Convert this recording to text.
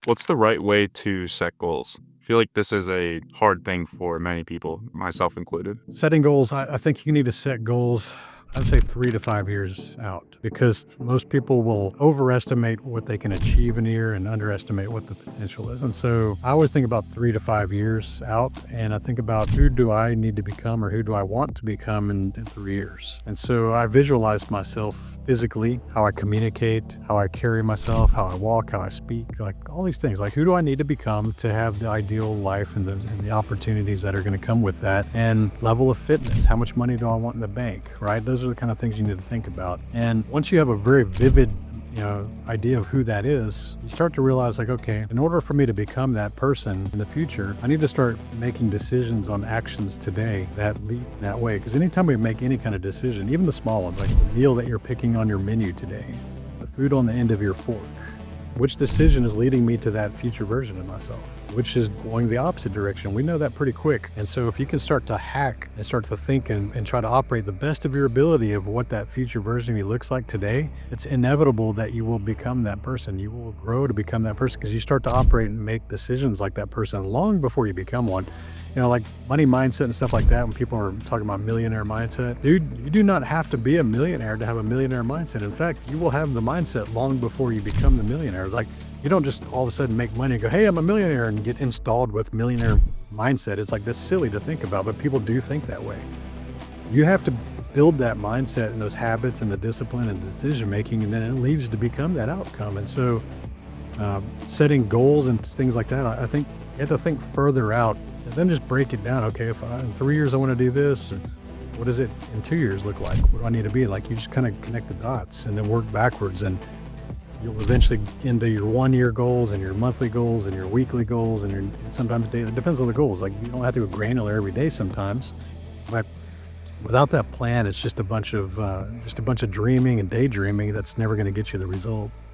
What's the right way to set goals? I feel like this is a hard thing for many people, myself included. Setting goals, I think you need to set goals, I'd say 3 to 5 years out because most people will overestimate what they can achieve in a year and underestimate what the potential is. And so I always think about 3 to 5 years out, and I think about who do I need to become or who do I want to become in 3 years. And so I visualize myself physically, how I communicate, how I carry myself, how I walk, how I speak, like all these things. Like, who do I need to become to have the ideal life and the opportunities that are going to come with that? And level of fitness, how much money do I want in the bank, right? Those are the kind of things you need to think about. And once you have a very vivid idea of who that is, you start to realize, like, okay, in order for me to become that person in the future, I need to start making decisions on actions today that lead that way. Because anytime we make any kind of decision, even the small ones, like the meal that you're picking on your menu today, the food on the end of your fork, which decision is leading me to that future version of myself? Which is going the opposite direction? We know that pretty quick. And so if you can start to hack and start to think and try to operate the best of your ability of what that future version of you looks like today, it's inevitable that you will become that person. You will grow to become that person because you start to operate and make decisions like that person long before you become one. Like money mindset and stuff like that. When people are talking about millionaire mindset, dude, you do not have to be a millionaire to have a millionaire mindset. In fact, you will have the mindset long before you become the millionaire. Like, you don't just all of a sudden make money and go, hey, I'm a millionaire, and get installed with millionaire mindset. It's like, that's silly to think about, but people do think that way. You have to build that mindset and those habits and the discipline and decision making, and then it leads to become that outcome. And so setting goals and things like that, I think you have to think further out and then just break it down. Okay, if in 3 years I want to do this, and what does it in 2 years look like? What do I need to be? Like, you just kind of connect the dots and then work backwards, and you'll eventually into your 1 year goals and your monthly goals and your weekly goals and your sometimes daily. It depends on the goals. Like, you don't have to go granular every day sometimes, but without that plan, it's just a bunch of dreaming and daydreaming that's never going to get you the result.